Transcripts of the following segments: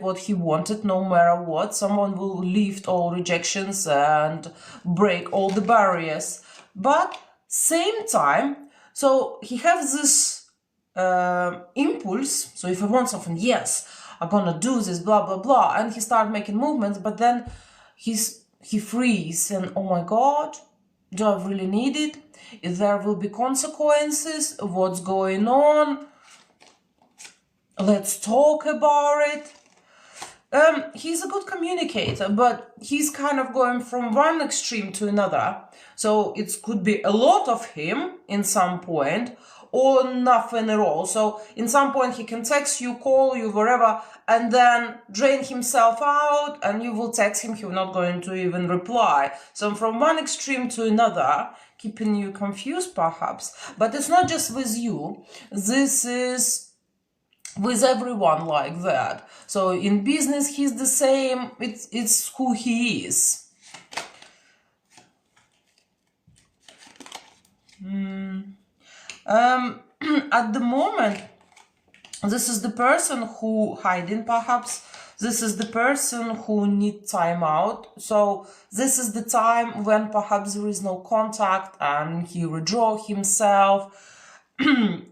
what he wanted no matter what. Someone will lift all rejections and break all the barriers. But same time, so he has this impulse. So if I want something, yes, I'm gonna do this, blah blah blah, and he start making movements. But then he frees, and oh my God, do I really need it? If there will be consequences, what's going on? Let's talk about it. He's a good communicator, but he's kind of going from one extreme to another. So it could be a lot of him in some point, or nothing at all. So in some point he can text you, call you, whatever, and then drain himself out, and you will text him, he's not going to even reply. So from one extreme to another, keeping you confused perhaps. But it's not just with you. This is with everyone like that. So in business he's the same. It's who he is. At the moment, this is the person who hiding perhaps. This is the person who need time out. So this is the time when perhaps there is no contact and he withdraw himself,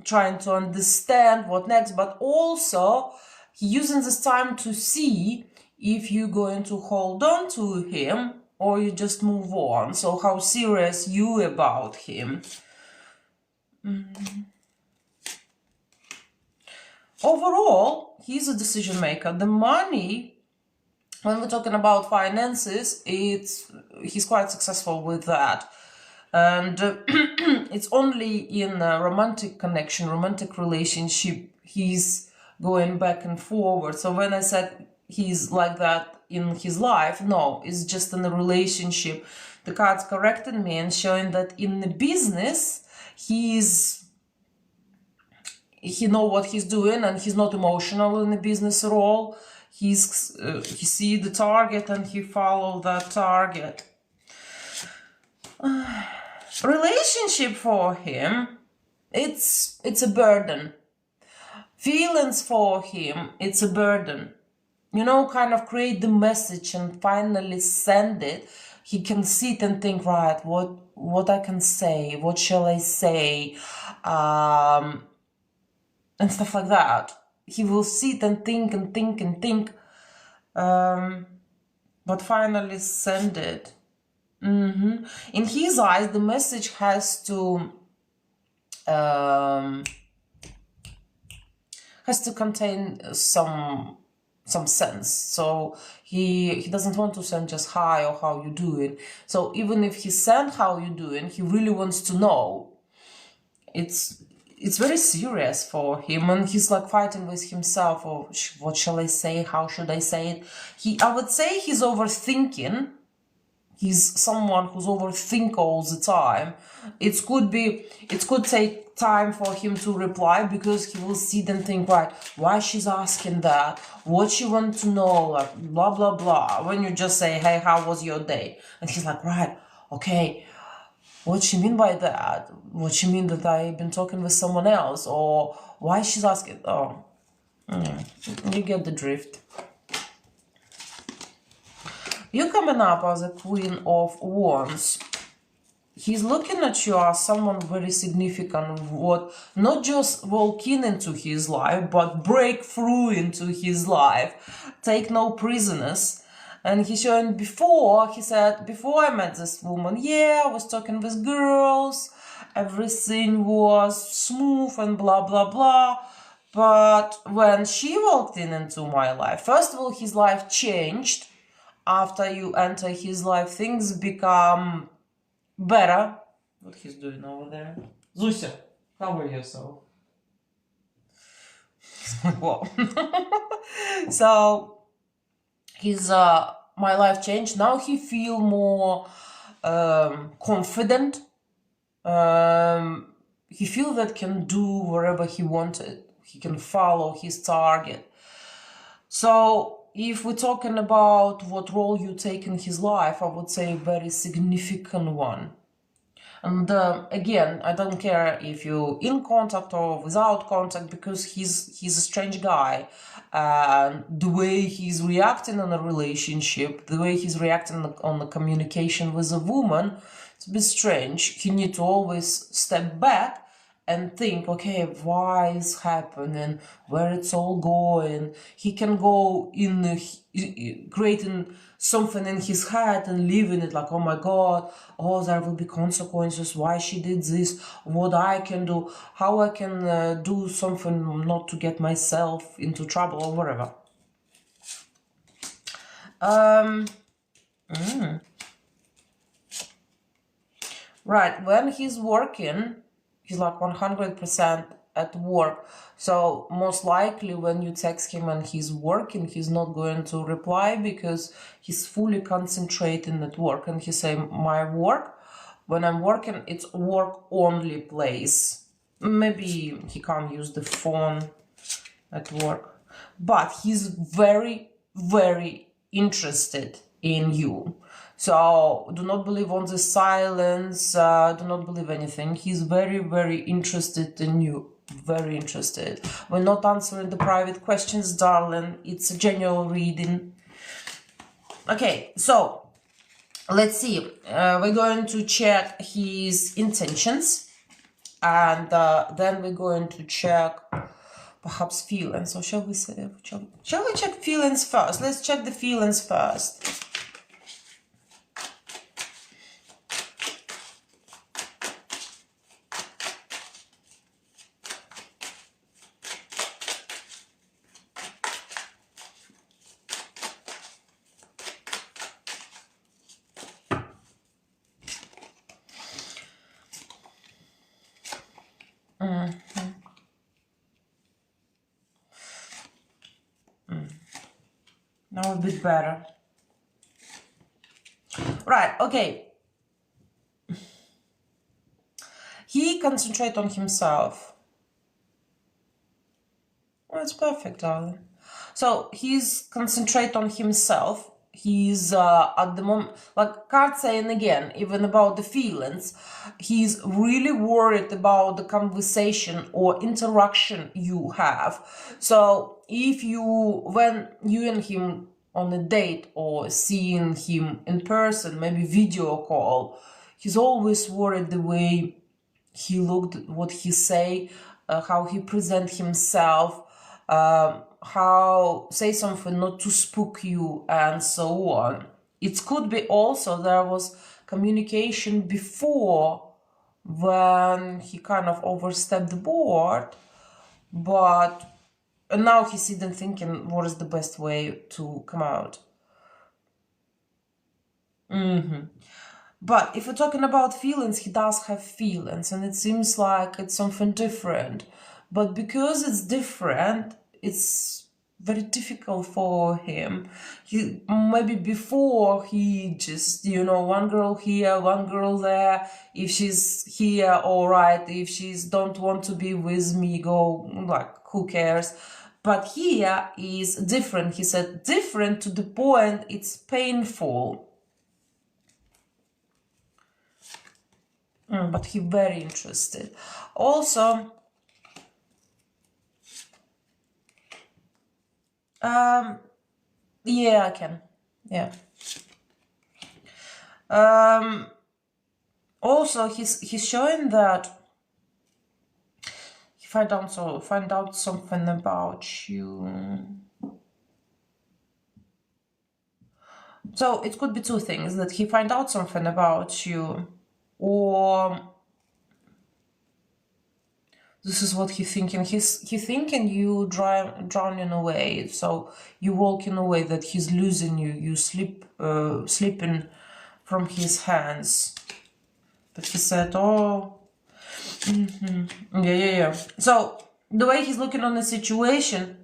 trying to understand what next, but also he using this time to see if you're going to hold on to him or you just move on. So how serious you about him. Overall, he's a decision maker. The money, when we're talking about finances, he's quite successful with that. And it's only in a romantic connection, romantic relationship, he's going back and forward. So when I said he's like that in his life, no, it's just in a relationship. The cards corrected me and showing that in the business, he know what he's doing and he's not emotional in the business at all. He see the target and he follow that target. Relationship for him, it's a burden. Feelings for him, it's a burden. You know, kind of create the message and finally send it. He can sit and think, right, what I can say, what shall I say, and stuff like that. He will sit and think and think and think, but finally send it. In his eyes, the message has to contain some sense. So he doesn't want to send just hi or how you doing. So even if he sent how you doing, he really wants to know. It's very serious for him, and he's like fighting with himself. Or what shall I say? How should I say it? I would say he's overthinking. He's someone who's overthink all the time. It could take time for him to reply, because he will sit and think, right, why she's asking that, what she wants to know, like blah blah blah. When you just say, hey, how was your day? And he's like, right, okay, what she mean by that? What she mean that I've been talking with someone else? Or why she's asking? Oh, you get the drift. You're coming up as a Queen of Wands. He's looking at you as someone very significant, what not just walk into his life, but break through into his life, take no prisoners. And he's showing before, he said, before I met this woman, yeah, I was talking with girls, everything was smooth and blah, blah, blah. But when she walked into my life, first of all, his life changed. After you enter his life, things become better. What he's doing over there? Zusia, cover yourself. Whoa. So his my life changed. Now he feel more confident. He feel that can do whatever he wanted. He can follow his target. So if we're talking about what role you take in his life, I would say a very significant one. And again, I don't care if you're in contact or without contact, because he's a strange guy. The way he's reacting on a relationship, the way he's reacting on the communication with a woman, it's a bit strange. He need to always step back and think, okay, why is happening, where it's all going. He can go in creating something in his head and living it like, oh my God, oh, there will be consequences, why she did this, what I can do, how I can do something not to get myself into trouble or whatever. Right, when he's working, he's like 100% at work. So most likely when you text him and he's working, he's not going to reply, because he's fully concentrating at work. And he say, my work, when I'm working, it's work only place. Maybe he can't use the phone at work, but he's very, very interested in you. So do not believe on the silence, do not believe anything. He's very, very interested in you, very interested. We're not answering the private questions, darling. It's a general reading. Okay, so let's see. We're going to check his intentions, and then we're going to check perhaps feelings. So shall we say, shall we check feelings first? Let's check the feelings first. Now a bit better. Right, okay. He concentrates on himself. Oh, it's perfect, darling. So he's concentrate on himself. He's at the moment, like card saying again, even about the feelings, he's really worried about the conversation or interaction you have. So if you, when you and him on a date or seeing him in person, maybe video call, he's always worried the way he looked, what he say, how he present himself, how say something not to spook you, and so on. It could be also there was communication before when he kind of overstepped the board, but now he's sitting thinking what is the best way to come out. But if we're talking about feelings, he does have feelings, and it seems like it's something different. But because it's different, it's very difficult for him. He maybe before he just, you know, one girl here, one girl there. If she's here, all right. If she's don't want to be with me, go, like, who cares? But here is different. He said different to the point it's painful. But he's very interested. Also, yeah, I can. Yeah. Also, he's showing that he find out something about you. So it could be two things, that he find out something about you, or this is what he's thinking. He's thinking you drowning away, so you walking away, that he's losing you. You slipping from his hands. But he said, oh, yeah. So the way he's looking on the situation,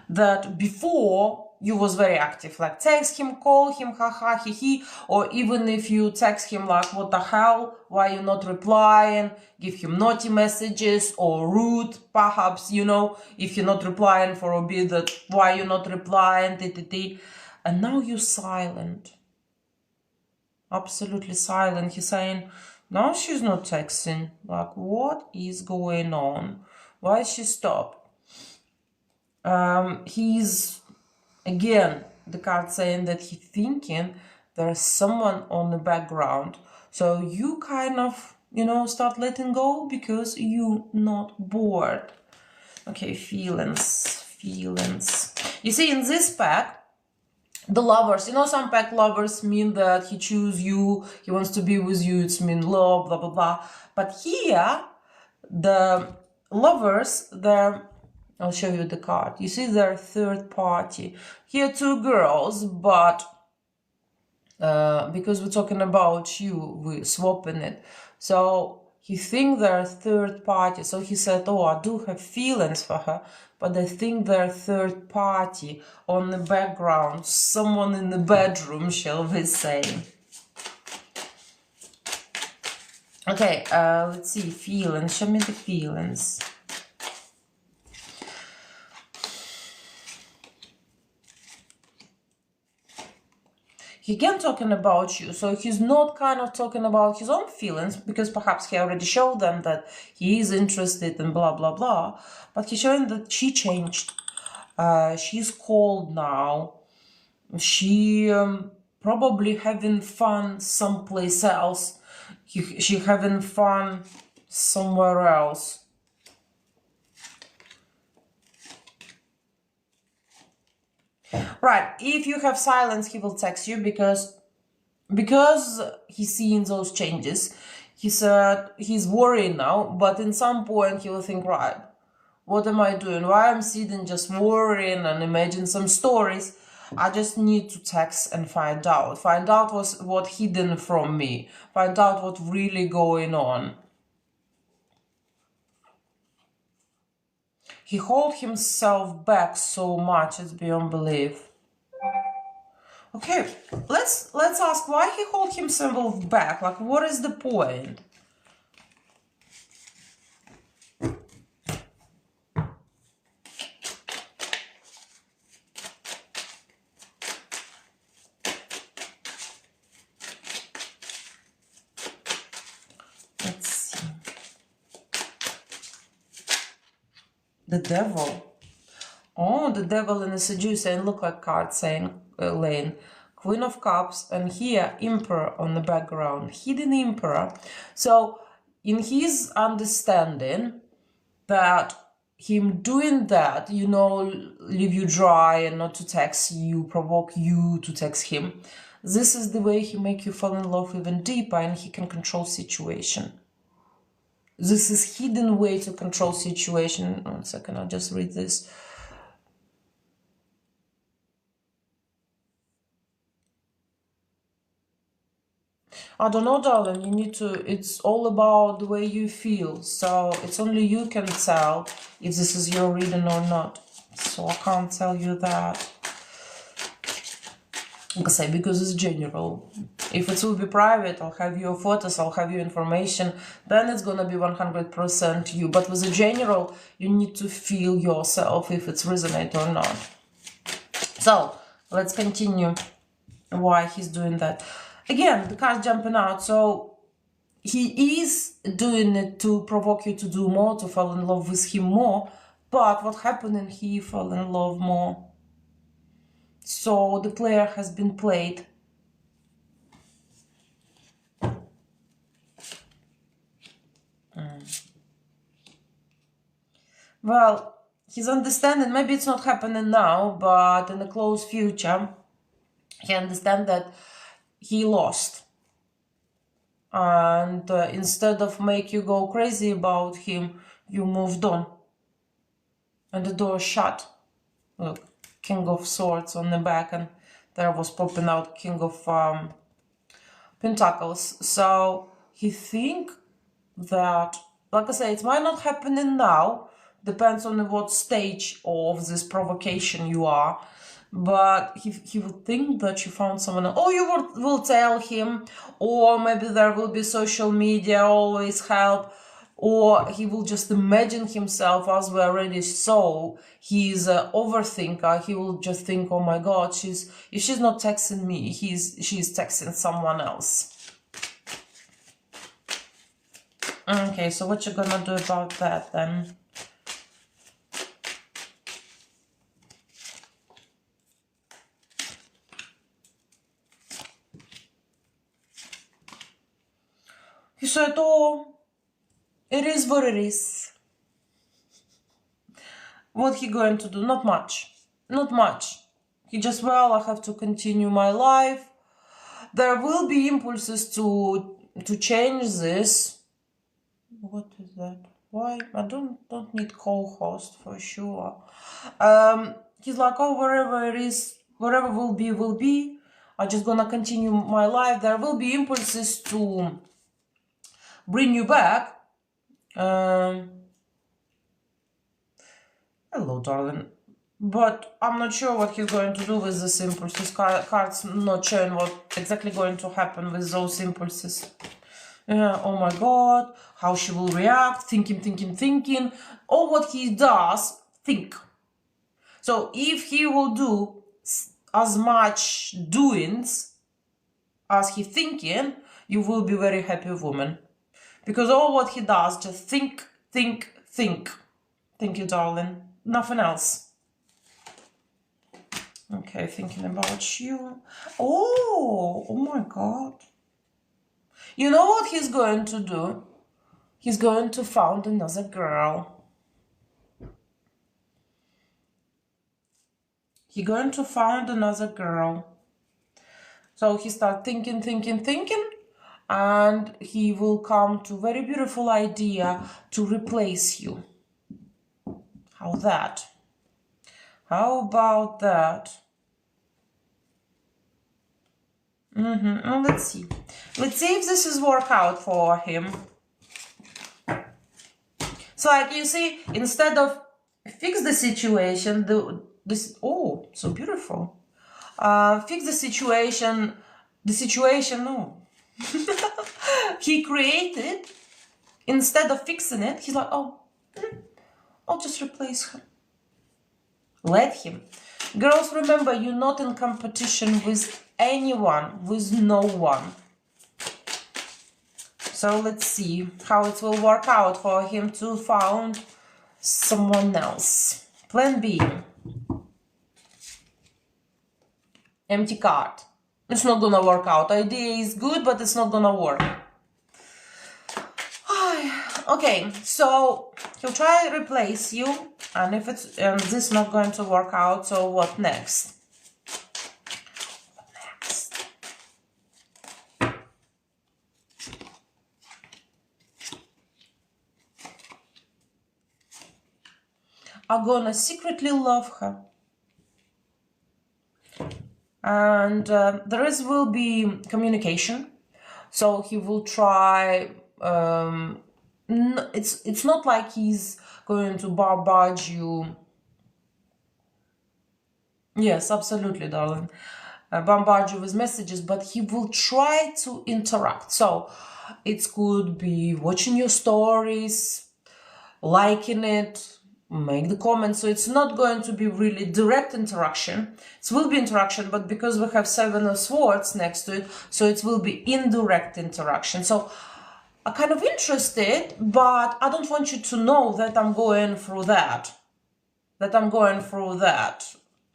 that before you was very active, like text him, call him, haha, he, or even if you text him like, what the hell, why you not replying, give him naughty messages or rude, perhaps, you know, if you're not replying for a bit, that why you not replying, and now you're silent, absolutely silent. He's saying, Now she's not texting. Like, what is going on? Why she stopped? He's, again, the card saying that he's thinking there's someone on the background. So you kind of, start letting go because you're not bored. Okay, feelings. You see, in this pack, the lovers, some pack lovers mean that he choose you, he wants to be with you, it's mean love, blah, blah, blah. But here, the lovers, I'll show you the card. You see, they're third party. Here, two girls, but because we're talking about you, we're swapping it. So he think they're third party. So he said, oh, I do have feelings for her, but I think they're third party on the background. Someone in the bedroom, shall we say. Okay, let's see, feelings. Show me the feelings. He again talking about you, so he's not kind of talking about his own feelings, because perhaps he already showed them that he is interested in blah, blah, blah, but he's showing that she changed. She's cold now. She probably having fun someplace else. She having fun somewhere else. Right, if you have silence, he will text you because he's seeing those changes. He said he's worried now, but in some point he will think, right, what am I doing? Why I'm sitting just worrying and imagine some stories? I just need to text and find out. Find out what hidden from me. Find out what really going on. He hold himself back so much, it's beyond belief. Okay, let's ask why he hold himself back. Like, what is the point? Let's see. The devil. Oh, the devil and the seducer, and look like card saying Lane. Queen of Cups, and here Emperor on the background, hidden Emperor. So in his understanding that him doing that, leave you dry and not to text you, provoke you to text him, this is the way he make you fall in love even deeper, and he can control situation. This is hidden way to control situation. 1 second, I'll just read this. I don't know, darling, you need to, it's all about the way you feel. So it's only you can tell if this is your reading or not. So I can't tell you that. Like I say, because it's general. If it will be private, I'll have your photos, I'll have your information, then it's gonna be 100% you. But with the general, you need to feel yourself if it's resonate or not. So let's continue why he's doing that. Again, the card's jumping out, so he is doing it to provoke you to do more, to fall in love with him more, but what happened and he fell in love more. So the player has been played. Well, he's understanding, maybe it's not happening now, but in the close future, he understands that he lost, and instead of make you go crazy about him, you moved on, and the door shut. Look, King of Swords on the back, and there was popping out King of Pentacles. So he think that, like I say, it might not happening now, depends on what stage of this provocation you are. But he would think that you found someone else. Or you will tell him, or maybe there will be social media, always help, or he will just imagine himself, as we already saw, he's an overthinker. He will just think, oh my God, if she's not texting me, she's texting someone else. Okay, so what you gonna do about that then? He said, oh, it is what it is. What he going to do? Not much. Not much. He just, well, I have to continue my life. There will be impulses to change this. What is that? Why? I don't need co-host for sure. He's like, oh, wherever it is, wherever will be, will be. I'm just gonna continue my life. There will be impulses to bring you back. Hello, darling. But I'm not sure what he's going to do with this impulses. Cards not showing what exactly going to happen with those impulses. Oh my God, how she will react, thinking. Or what he does, think. So if he will do as much doings as he thinking, you will be very happy woman. Because all what he does, just think. Thank you, darling. Nothing else. Okay, thinking about you. Oh my God. You know what he's going to do? He's going to find another girl. He's going to find another girl. So he starts thinking, and he will come to very beautiful idea to replace you. How that? How about that? Well, let's see. Let's see if this is work out for him. So, like you see, instead of fix the situation, oh, so beautiful. Fix the situation. No. He created, instead of fixing it, he's like, oh, I'll just replace her. Let him. Girls, remember, you're not in competition with anyone, with no one. So let's see how it will work out for him to find someone else. Plan B. Empty card. It's not gonna work out. Idea is good, but it's not gonna work. Okay, so he'll try to replace you, and if it's this is not going to work out, so what next? I'm gonna secretly love her. And will be communication. So he will try, it's not like he's going to bombard you. Yes, absolutely, darling. Bombard you with messages, but he will try to interact. So it could be watching your stories, liking it, make the comments. So it's not going to be really direct interaction. It will be interaction, but because we have 7 of Swords next to it, so it will be indirect interaction. So I'm kind of interested, but I don't want you to know that I'm going through that.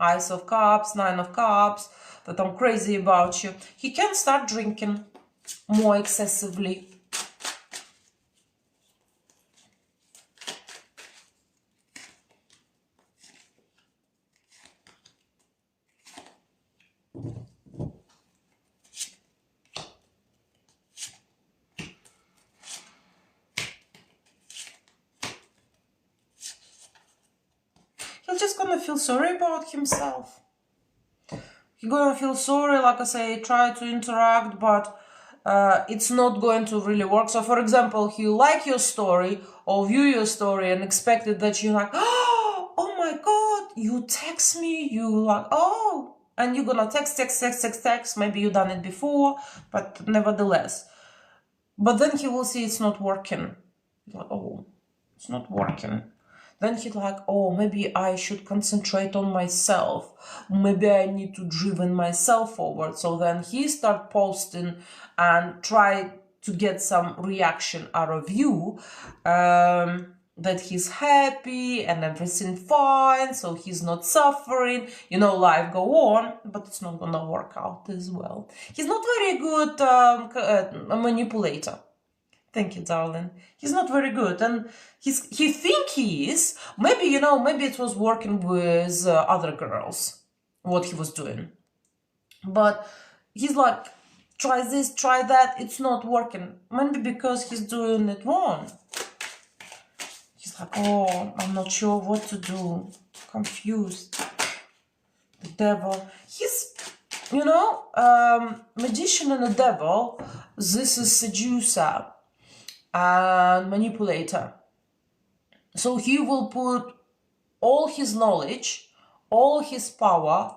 Ace of Cups, 9 of Cups, that I'm crazy about you. He can start drinking more excessively. He's just gonna feel sorry about himself. He's gonna feel sorry, like I say, try to interact, but it's not going to really work. So, for example, he like your story or view your story and expected that you're like, oh my God, you text me, you like, oh, and you're gonna text. Maybe you done it before, but nevertheless. But then he will see it's not working. Like, oh, it's not working. Then he's like, oh, maybe I should concentrate on myself. Maybe I need to driven myself forward. So then he start posting and try to get some reaction out of you, that he's happy and everything fine, so he's not suffering, life go on, but it's not gonna work out as well. He's not very good manipulator. Thank you, darling. He's not very good, and he think he is. Maybe, maybe it was working with other girls, what he was doing. But he's like, try this, try that, it's not working. Maybe because he's doing it wrong. He's like, oh, I'm not sure what to do. Confused. The devil. He's, magician and a devil. This is seducer and manipulator. So he will put all his knowledge, all his power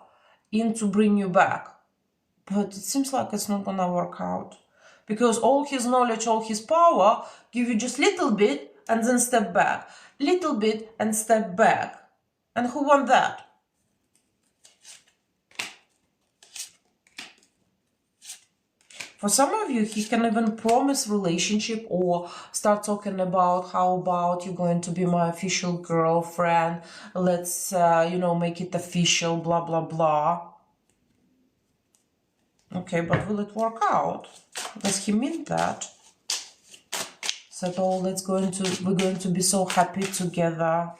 into bring you back. But it seems like it's not gonna work out. Because all his knowledge, all his power give you just little bit and then step back. Little bit and step back. And who want that? For some of you, he can even promise relationship or start talking about how about you're going to be my official girlfriend. Let's, make it official, blah, blah, blah. Okay, but will it work out? Does he mean that? Said, oh, we're going to be so happy together.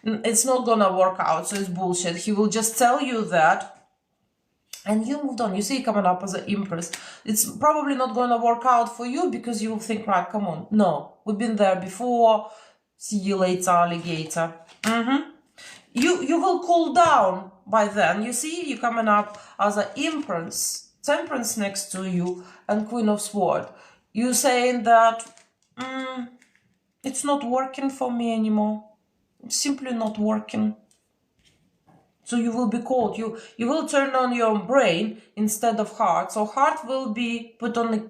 It's not gonna work out, so it's bullshit. He will just tell you that, and you moved on. You see, coming up as an Empress. It's probably not gonna work out for you because you will think, right, come on. No, we've been there before. See you later, alligator. You will cool down by then. You see, you're coming up as an Empress, Temperance next to you, and Queen of Swords. You saying that it's not working for me anymore. It's simply not working. So you will be cold. You will turn on your brain instead of heart. So heart will be put on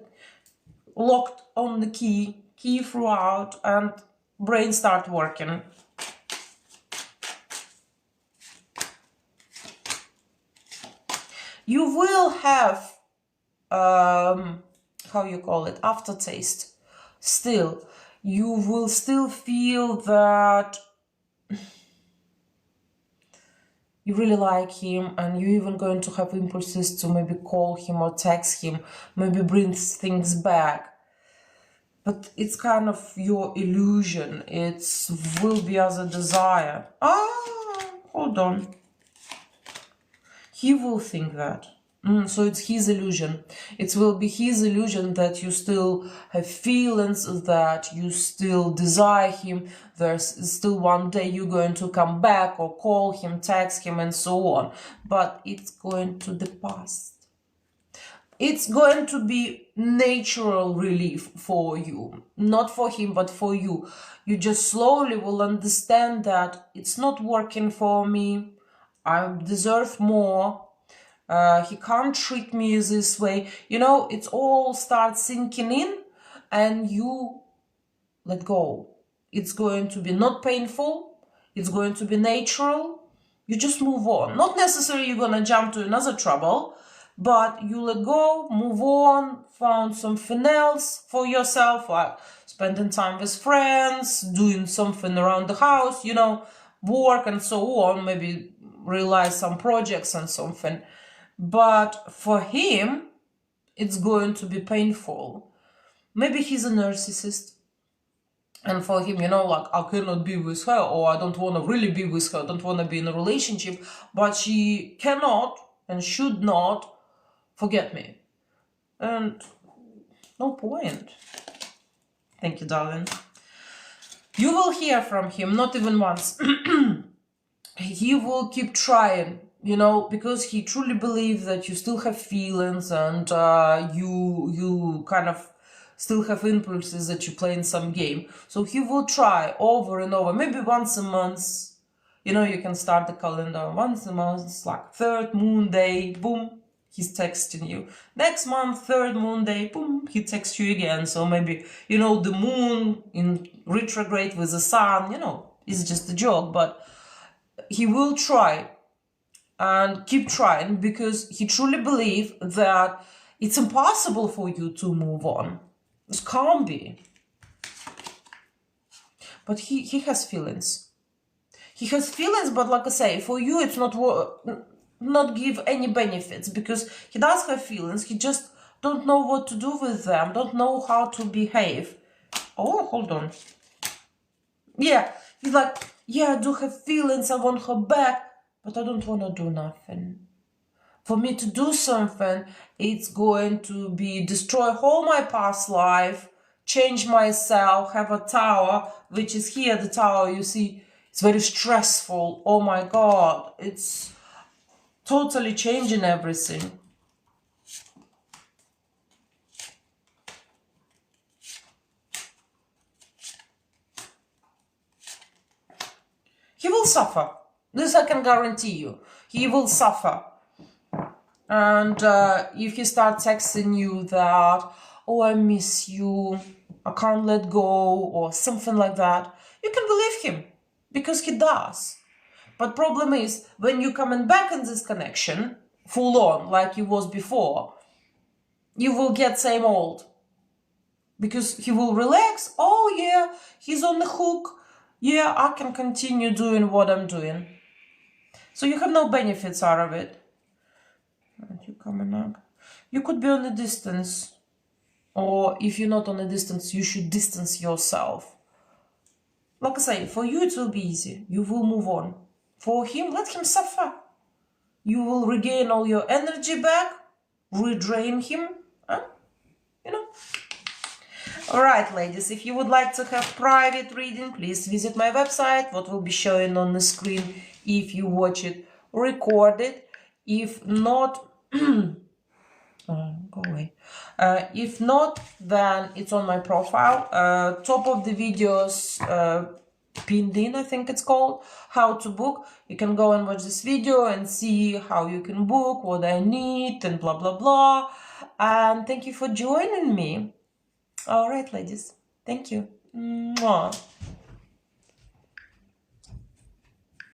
locked on the key throughout, and brain start working. You will have aftertaste. Still, you will still feel that you really like him, and you're even going to have impulses to maybe call him or text him, maybe bring things back. But it's kind of your illusion. It will be as a desire. Hold on. He will think that. So it's his illusion. It will be his illusion that you still have feelings, that you still desire him. There's still one day you're going to come back or call him, text him, and so on. But it's going to the past. It's going to be natural relief for you. Not for him, but for you. You just slowly will understand that it's not working for me. I deserve more. He can't treat me this way. It's all starts sinking in, and you let go. It's going to be not painful. It's going to be natural. You just move on. Not necessarily you're gonna jump to another trouble, but you let go, move on, found something else for yourself, like spending time with friends, doing something around the house, work and so on, maybe realize some projects and something. But for him, it's going to be painful. Maybe he's a narcissist. And for him, I cannot be with her, or I don't want to really be with her, I don't want to be in a relationship, but she cannot and should not forget me. And no point. Thank you, darling. You will hear from him, not even once. He will keep trying. Because he truly believes that you still have feelings, and you kind of still have impulses that you play in some game. So he will try over and over, maybe once a month. You can start the calendar once a month, like third moon day, boom, he's texting you. Next month, third moon day, boom, he texts you again. So maybe, the moon in retrograde with the sun, is just a joke, but he will try. And keep trying, because he truly believes that It's impossible for you to move on. It can't be. But he has feelings. He has feelings, but like I say, for you it's not give any benefits, because he does have feelings. He just don't know what to do with them, don't know how to behave. Oh, hold on. Yeah, he's like, yeah, I do have feelings, I want her back, but I don't want to do nothing. For me to do something, it's going to be destroy all my past life, change myself, have a tower, which is here, the tower, you see, it's very stressful. Oh my God, it's totally changing everything. He will suffer. This I can guarantee you. He will suffer. And if he starts texting you that, oh, I miss you, I can't let go, or something like that, you can believe him, because he does. But problem is, when you're coming back in this connection, full on, like you was before, you will get same old. Because he will relax, oh yeah, he's on the hook, yeah, I can continue doing what I'm doing. So you have no benefits out of it. And you coming up. You could be on a distance, or if you're not on a distance, you should distance yourself. Like I say, for you it will be easy. You will move on. For him, let him suffer. You will regain all your energy back, redrain him, you know. Alright, ladies, if you would like to have private reading, please visit my website, what will be showing on the screen if you watch it recorded. If not, go away. If not, then it's on my profile. Top of the videos, pinned in, I think it's called, how to book. You can go and watch this video and see how you can book, what I need, and blah, blah, blah. And thank you for joining me. All right, ladies. Thank you. Mwah.